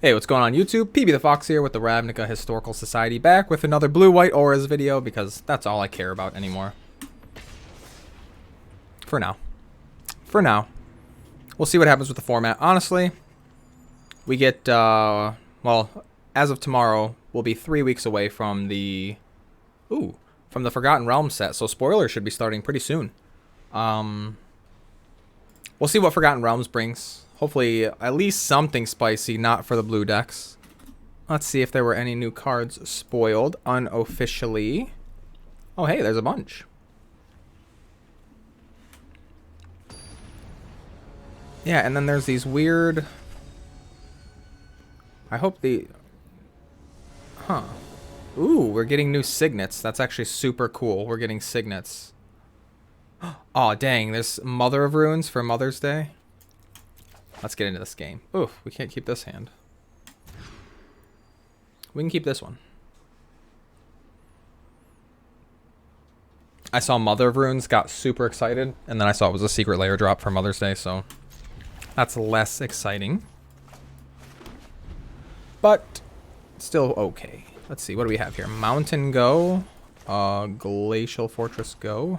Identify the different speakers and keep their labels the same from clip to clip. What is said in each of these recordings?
Speaker 1: Hey, what's going on YouTube? PB the Fox here with the Ravnica Historical Society, back with another blue-white auras video because that's all I care about anymore. For now. For now. We'll see what happens with the format. Honestly, we get, well, as of tomorrow, we'll be 3 weeks away from the, from the Forgotten Realms set, so spoilers should be starting pretty soon. We'll see what Forgotten Realms brings. Hopefully, at least something spicy, not for the blue decks. Let's see if there were any new cards spoiled unofficially. Oh, hey, there's a bunch. Yeah, and then there's these weird... I hope the... Huh. Ooh, we're getting new signets. That's actually super cool. We're getting signets. Oh, dang, there's Mother of Runes for Mother's Day. Let's get into this game. Oof, we can't keep this hand. We can keep this one. I saw Mother of Runes, got super excited, and then I saw it was a Secret Lair drop for Mother's Day, so that's less exciting. But still okay. Let's see, what do we have here? Mountain Go, Glacial Fortress Go.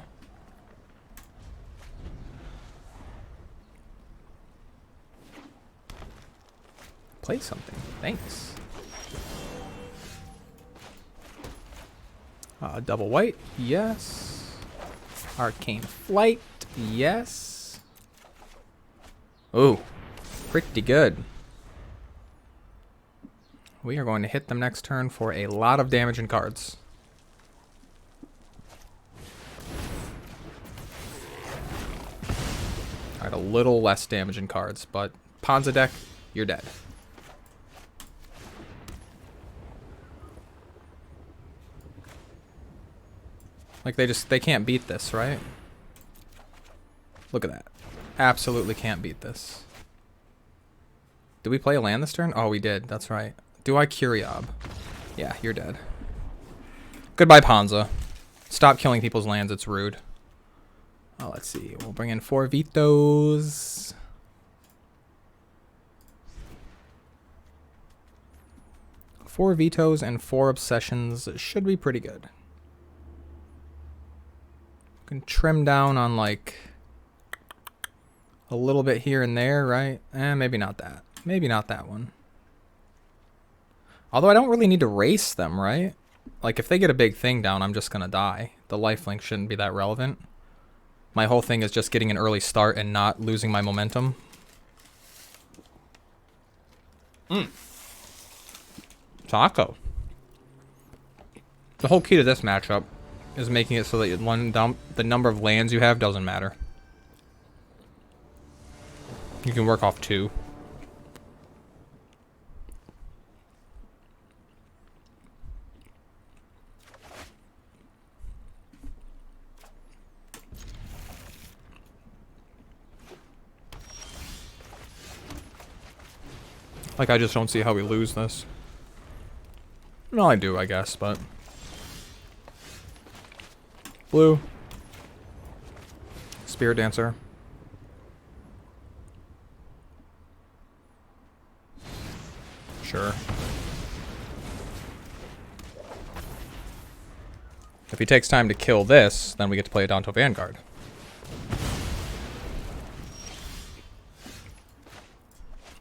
Speaker 1: Play something. Thanks. Double white. Yes. Arcane Flight. Yes. Ooh. Pretty good. We are going to hit them next turn for a lot of damage in cards. Alright, a little less damage in cards, but Ponza deck, you're dead. Like, they can't beat this, right? Look at that. Absolutely can't beat this. Did we play a land this turn? Oh, we did. That's right. Do I Curiob? Yeah, you're dead. Goodbye, Ponza. Stop killing people's lands. It's rude. Oh, let's see. We'll bring in 4 vetoes. Four vetoes and 4 obsessions should be pretty good. Can trim down on like a little bit here and there, right? Maybe not that. Maybe not that one. Although I don't really need to race them, right? Like if they get a big thing down, I'm just gonna die. The lifelink shouldn't be that relevant. My whole thing is just getting an early start and not losing my momentum. Taco. The whole key to this matchup is making it so that the number of lands you have doesn't matter. You can work off 2. Like, I just don't see how we lose this. Well, I do, I guess, but... Blue. Spirit Dancer. Sure. If he takes time to kill this, then we get to play a Danto Vanguard.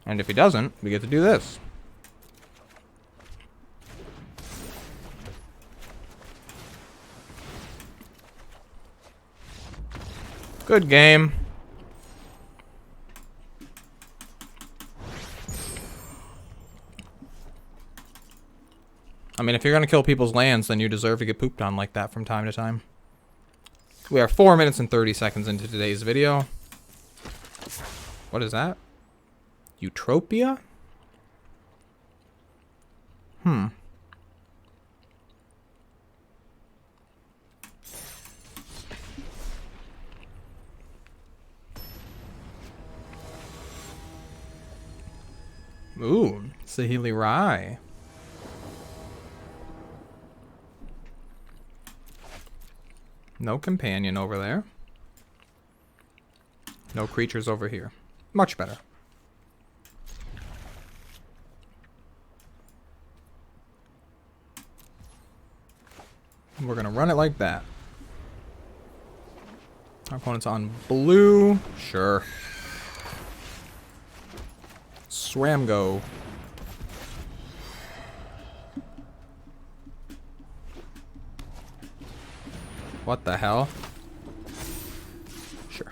Speaker 1: And if he doesn't, we get to do this. Good game. I mean, if you're going to kill people's lands, then you deserve to get pooped on like that from time to time. We are 4 minutes and 30 seconds into today's video. What is that? Eutropia? Ooh, Saheeli Rai. No companion over there. No creatures over here. Much better. We're going to run it like that. Our opponent's on blue. Sure. Swamgo. What the hell? Sure.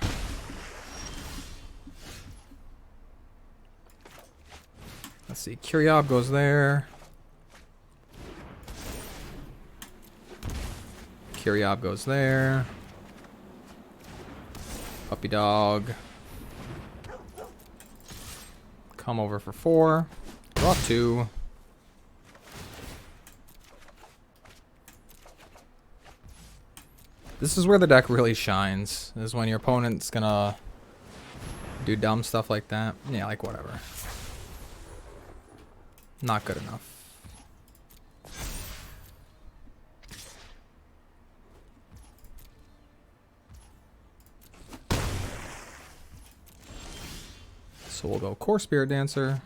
Speaker 1: Let's see. Kuryob goes there. Kuryob goes there. Puppy dog. Come over for 4. Draw 2. This is where the deck really shines. Is when your opponent's gonna do dumb stuff like that. Yeah, like whatever. Not good enough. So we'll go Core Spirit Dancer.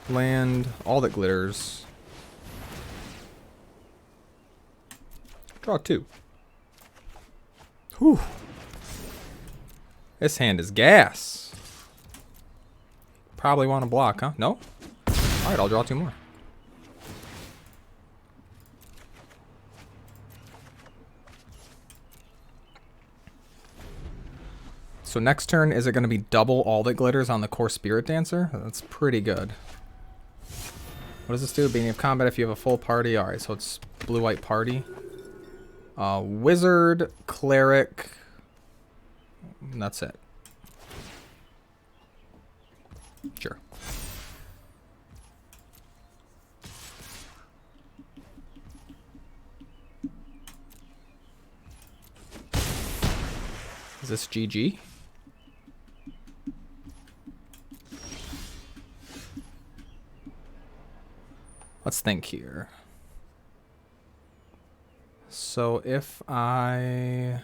Speaker 1: Land all that glitters. Draw 2. Whew. This hand is gas. Probably want to block, huh? No? Alright, I'll draw 2 more. So next turn, is it going to be double all that glitters on the Core Spirit Dancer? That's pretty good. What does this do? Beginning of combat if you have a full party. Alright, so it's blue-white party. Wizard, Cleric. And that's it. Sure. Is this GG? Let's think here. So if I...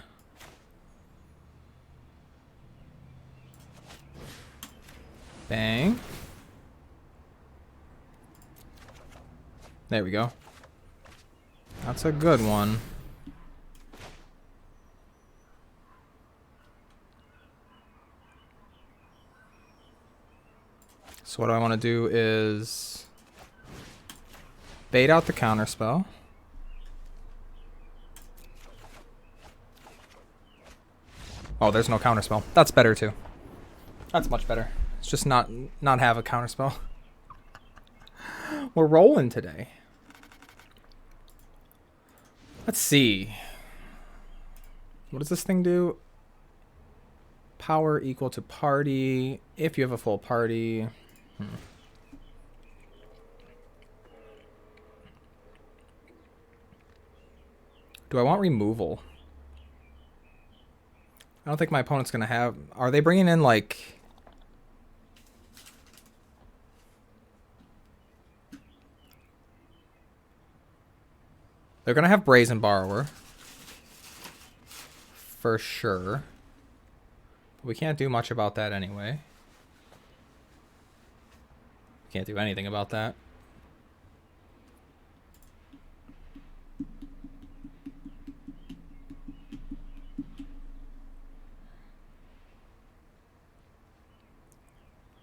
Speaker 1: Bang. There we go. That's a good one. So what I want to do is bait out the counterspell. Oh, there's no counterspell. That's better too. That's much better. It's just not have a counterspell. We're rolling today. Let's see. What does this thing do? Power equal to party if you have a full party. Do I want removal? I don't think my opponent's gonna have... Are they bringing in like... They're gonna have Brazen Borrower. For sure. We can't do much about that anyway. Can't do anything about that.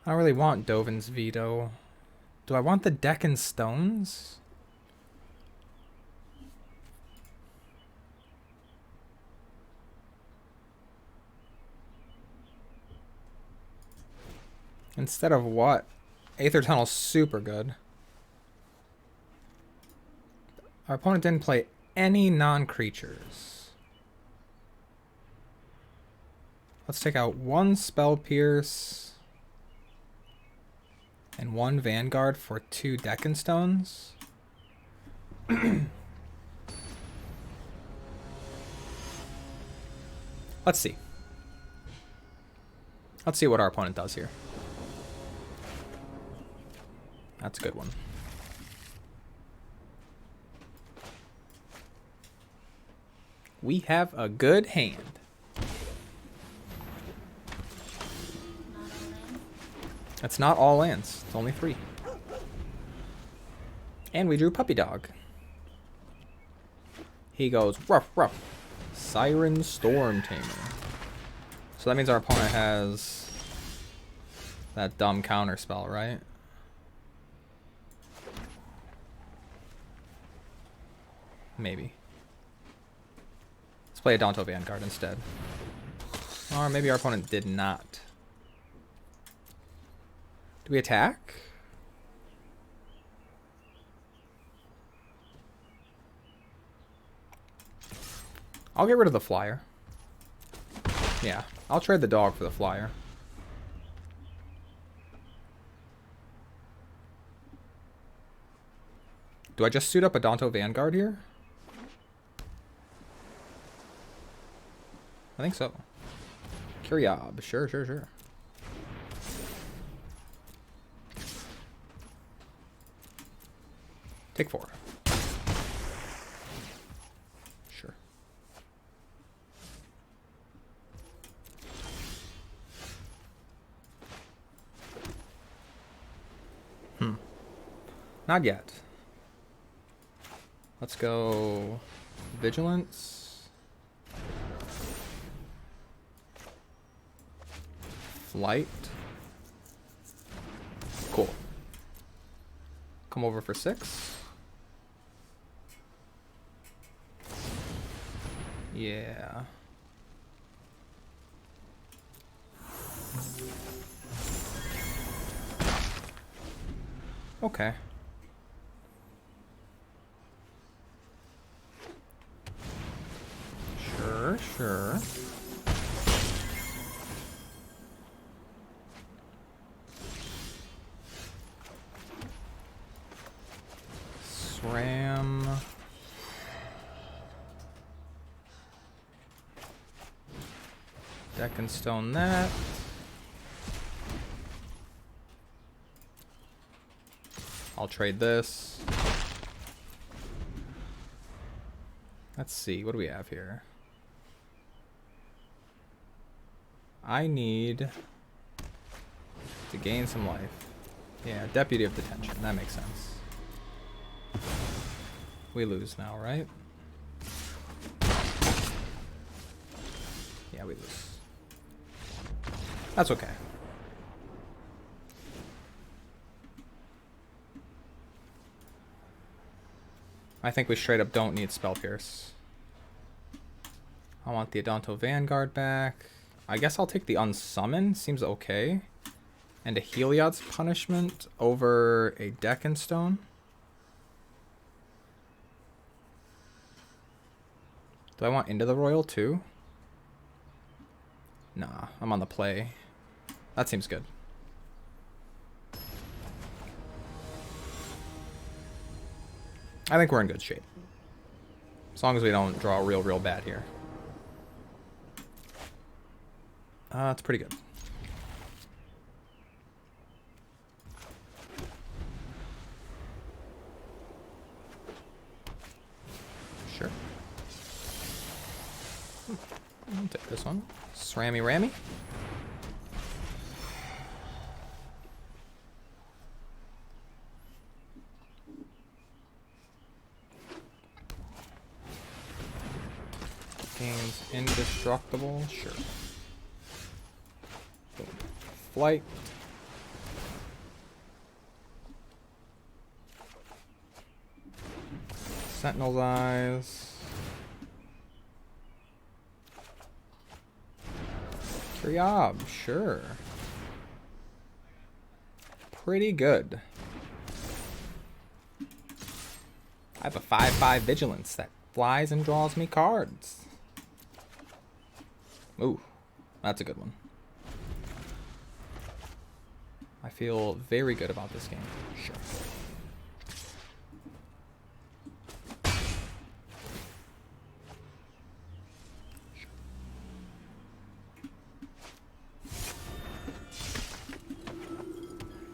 Speaker 1: I don't really want Dovin's Veto. Do I want the deck and stones? Instead of what? Aether Tunnel's super good. Our opponent didn't play any non-creatures. Let's take out 1 Spell Pierce and 1 Vanguard for 2 Deccan Stones. Let's see. Let's see what our opponent does here. That's a good one. We have a good hand. It's not all lands. It's only 3. And we drew Puppy Dog. He goes, ruff, ruff. Siren Storm Tamer. So that means our opponent has that dumb counter spell, right? Maybe. Let's play a Danto Vanguard instead. Or maybe our opponent did not. Do we attack? I'll get rid of the flyer. Yeah, I'll trade the dog for the flyer. Do I just suit up a Danto Vanguard here? I think so. Curiab, sure, sure, sure. Take 4. Sure. Not yet. Let's go Vigilance. Flight. Cool. Come over for 6. Yeah. Okay. Sure, sure. SRAM. Deck and stone that. I'll trade this. Let's see, what do we have here? I need to gain some life. Yeah, Deputy of Detention, that makes sense. We lose now, right? Yeah, we lose. That's okay. I think we straight up don't need Spell Pierce. I want the Adanto Vanguard back. I guess I'll take the Unsummon. Seems okay. And a Heliod's Punishment over a Deck and Stone. Do I want Into the Royal too? Nah, I'm on the play. That seems good. I think we're in good shape. As long as we don't draw real bad here. It's pretty good. Sure. I'll take this one. Srammy Rammy. Game's indestructible. Sure. Boom. Flight. Sentinel's Eyes. Curiab, sure. Pretty good. I have a 5/5 Vigilance that flies and draws me cards. Ooh, that's a good one. I feel very good about this game. Sure.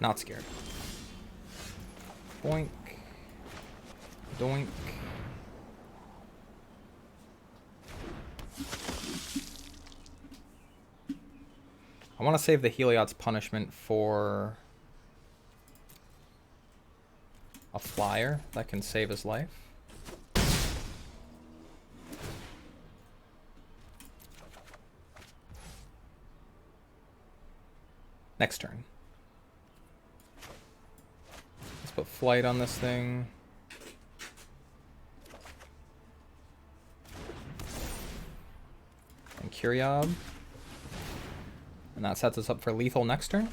Speaker 1: Not scared. Boink. Doink. I want to save the Heliod's Punishment for a flyer that can save his life. Next turn. Let's put flight on this thing. And Curiob. And that sets us up for lethal next turn.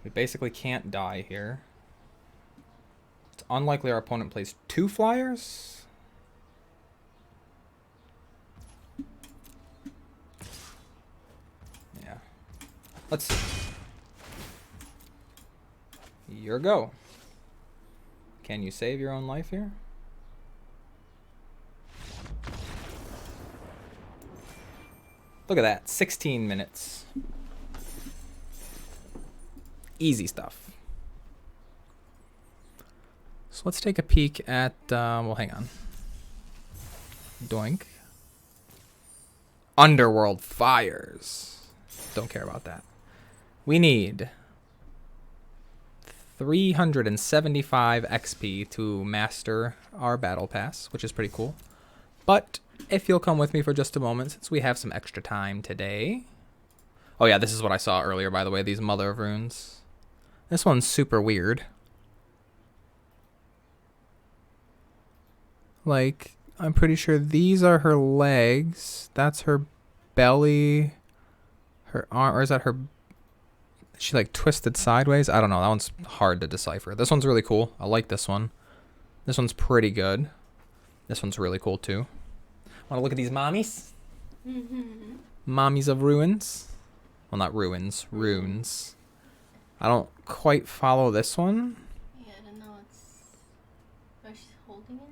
Speaker 1: We basically can't die here. It's unlikely our opponent plays 2 flyers. Yeah. Let's see. Your go. Can you save your own life here? Look at that. 16 minutes. Easy stuff. So let's take a peek at, well, hang on. Doink. Underworld Fires. Don't care about that. We need 375 XP to master our battle pass, which is pretty cool. But if you'll come with me for just a moment, since we have some extra time today. Oh yeah, this is what I saw earlier, by the way, these Mother of Runes. This one's super weird. Like, I'm pretty sure these are her legs. That's her belly. Her arm, or is that her... Is she like twisted sideways? I don't know. That one's hard to decipher. This one's really cool. I like this one. This one's pretty good. This one's really cool too. Want to look at these mommies? Mommies of ruins. Well, not ruins. Runes. I don't quite follow this one.
Speaker 2: Yeah, I don't know. It's... Oh, she's holding it?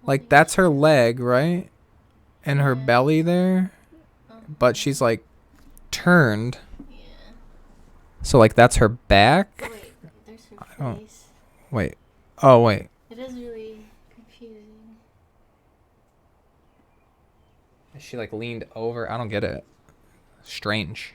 Speaker 1: Like, that's her leg, right? And her belly there. But she's, like, turned.
Speaker 2: Yeah.
Speaker 1: So, like, that's her back?
Speaker 2: Wait, there's her face.
Speaker 1: Wait. Oh, wait.
Speaker 2: It is really confusing.
Speaker 1: Is she, like, leaned over? I don't get it. Strange.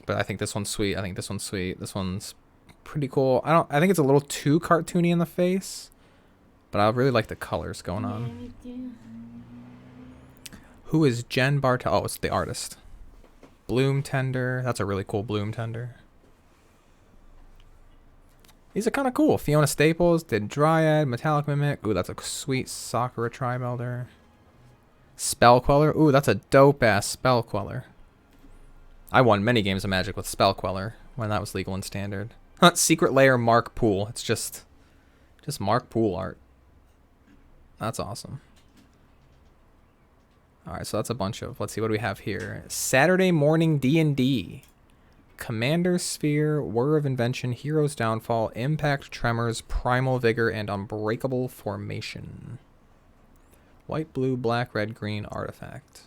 Speaker 1: But I think this one's sweet. I think this one's sweet. This one's pretty cool. I think it's a little too cartoony in the face. But I really like the colors going on.
Speaker 2: Yeah, me too.
Speaker 1: Who is Jen Bartel? Oh, it's the artist. Bloom Tender. That's a really cool Bloom Tender. These are kind of cool. Fiona Staples did Dryad, Metallic Mimic. Ooh, that's a sweet Sakura Tribe Elder. Spell Queller. Ooh, that's a dope-ass Spell Queller. I won many games of Magic with Spell Queller when that was legal and standard. Secret Lair Mark Pool. It's just Mark Pool art. That's awesome. Alright, so that's a bunch of... Let's see, what do we have here? Saturday Morning D&D. Commander Sphere, Whir of Invention, Hero's Downfall, Impact Tremors, Primal Vigor, and Unbreakable Formation. White, blue, black, red, green, artifact.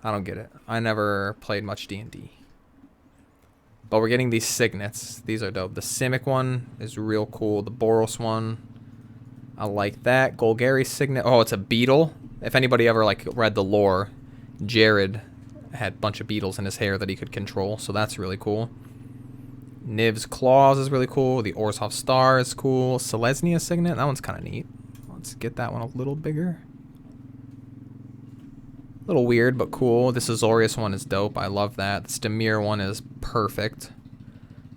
Speaker 1: I don't get it. I never played much D&D. But we're getting these signets. These are dope. The Simic one is real cool. The Boros one, I like that. Golgari signet. Oh, it's a beetle. If anybody ever like read the lore, Jared had a bunch of beetles in his hair that he could control, so that's really cool. Niv's Claws is really cool. The Orzhov Star is cool. Selesnya signet. That one's kind of neat. Let's get that one a little bigger. A little weird, but cool. This Azorius one is dope. I love that. This Dimir one is perfect.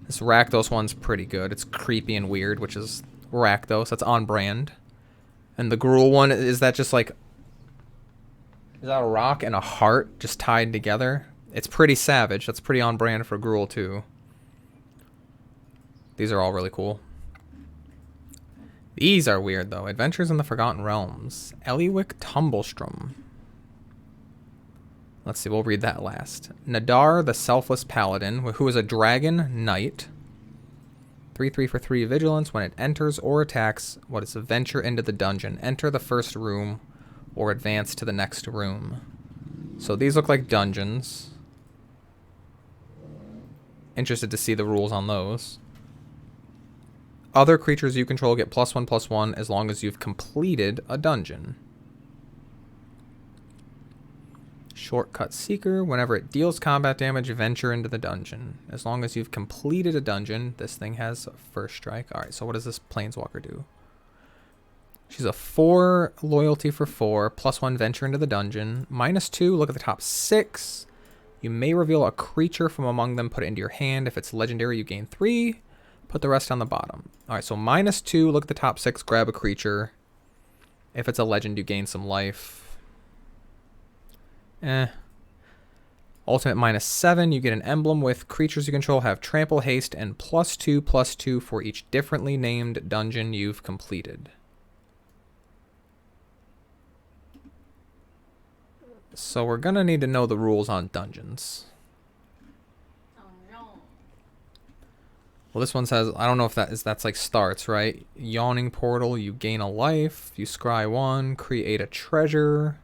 Speaker 1: This Rakdos one's pretty good. It's creepy and weird, which is Rakdos. That's on brand. And the Gruul one, is that just like... Is that a rock and a heart just tied together? It's pretty savage. That's pretty on brand for Gruul too. These are all really cool. These are weird though. Adventures in the Forgotten Realms. Eliwick Tumblestrom. Let's see, we'll read that last. Nadar, the Selfless Paladin, who is a dragon knight. 3/3 for 3 vigilance. When it enters or attacks, what is a venture into the dungeon? Enter the first room or advance to the next room. So these look like dungeons. Interested to see the rules on those. Other creatures you control get +1/+1 as long as you've completed a dungeon. Shortcut Seeker. Whenever it deals combat damage, venture into the dungeon. As long as you've completed a dungeon, this thing has first strike. Alright, so what does this Planeswalker do? She's a 4 loyalty for 4, +1 venture into the dungeon. -2, look at the top 6. You may reveal a creature from among them, put it into your hand. If it's legendary, you gain 3. Put the rest on the bottom. Alright, so -2, look at the top 6, grab a creature. If it's a legend, you gain some life. Ultimate -7, you get an emblem with creatures you control have trample, haste, and +2/+2 for each differently named dungeon you've completed. So we're gonna need to know the rules on dungeons.
Speaker 2: Oh no.
Speaker 1: Well, this one says, I don't know if that's like starts, right? Yawning portal, you gain a life. You scry 1, create a treasure.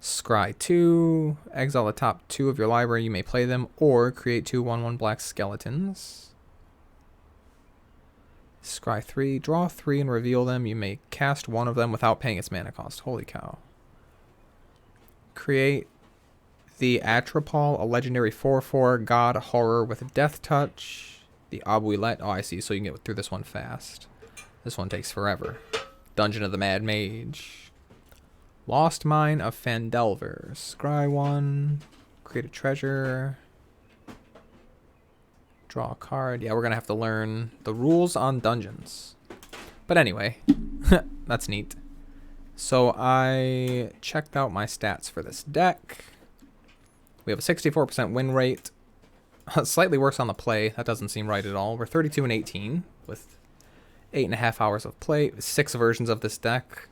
Speaker 1: Scry 2, exile the top 2 of your library, you may play them, or create 2 1/1 black skeletons. Scry 3, draw 3 and reveal them. You may cast one of them without paying its mana cost. Holy cow. Create the Atropal, a legendary 4/4 god horror with death touch. The Abuilet. Oh, I see. So you can get through this one fast. This one takes forever. Dungeon of the Mad Mage. Lost Mine of Phandelver. Scry 1. Create a treasure. Draw a card. Yeah, we're going to have to learn the rules on dungeons. But anyway, that's neat. So I checked out my stats for this deck. We have a 64% win rate. Slightly worse on the play. That doesn't seem right at all. We're 32-18 with 8.5 hours of play. 6 versions of this deck.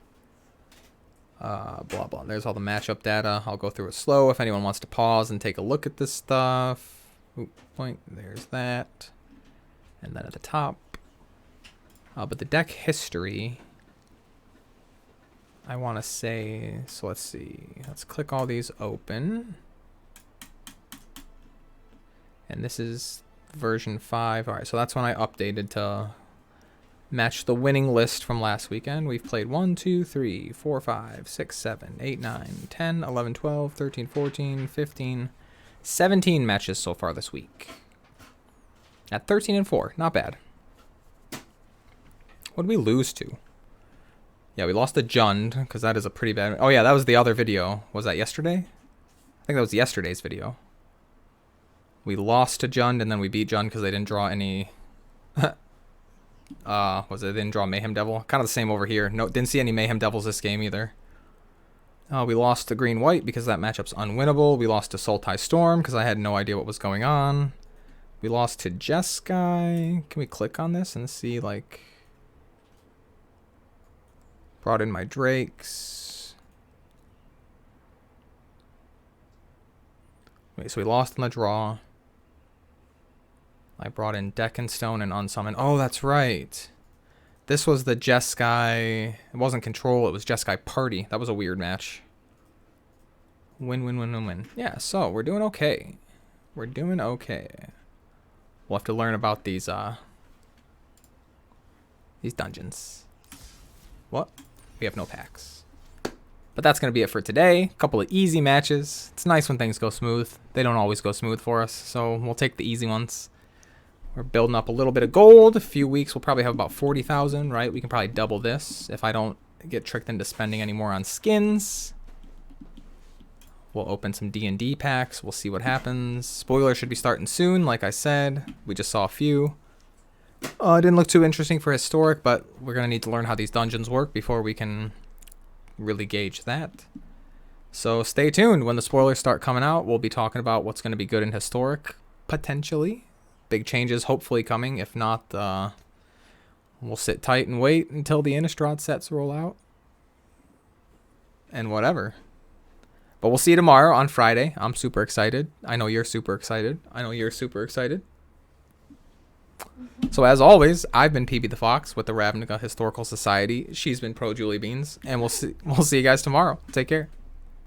Speaker 1: Blah, blah. There's all the matchup data. I'll go through it slow if anyone wants to pause and take a look at this stuff. Oop, point. There's that. And then at the top. But the deck history... I want to say, so let's see, let's click all these open. And this is version 5. All right, so that's when I updated to match the winning list from last weekend. We've played 1, 2, 3, 4, 5, 6, 7, 8, 9, 10, 11, 12, 13, 14, 15, 17 matches so far this week. At 13-4, not bad. What did we lose to? Yeah, we lost to Jund, because that is a pretty bad... Oh, yeah, that was the other video. Was that yesterday? I think that was yesterday's video. We lost to Jund, and then we beat Jund because they didn't draw any... was it? They didn't draw Mayhem Devil? Kind of the same over here. No, didn't see any Mayhem Devils this game either. We lost to Green-White because that matchup's unwinnable. We lost to Sultai Storm because I had no idea what was going on. We lost to Jeskai. Can we click on this and see, like... Brought in my Drakes. Wait, so we lost on the draw. I brought in Deckenstone and Unsummon. Oh, that's right. This was the Jeskai. It wasn't Control, it was Jeskai Party. That was a weird match. Win, win, win, win, win. Yeah, so we're doing okay. We're doing okay. We'll have to learn about these dungeons. What? We have no packs. But that's going to be it for today. A couple of easy matches. It's nice when things go smooth. They don't always go smooth for us, so we'll take the easy ones. We're building up a little bit of gold. A few weeks, we'll probably have about 40,000, right? We can probably double this if I don't get tricked into spending any more on skins. We'll open some D&D packs. We'll see what happens. Spoilers should be starting soon, like I said. We just saw a few. It didn't look too interesting for Historic, but we're going to need to learn how these dungeons work before we can really gauge that. So stay tuned. When the spoilers start coming out, we'll be talking about what's going to be good in Historic, potentially. Big changes hopefully coming. If not, we'll sit tight and wait until the Innistrad sets roll out. And whatever. But we'll see you tomorrow on Friday. I'm super excited. I know you're super excited. I know you're super excited. So as always, I've been PB the Fox with the Ravnica Historical Society. She's been Pro Julie Beans, and we'll see you guys tomorrow. Take care.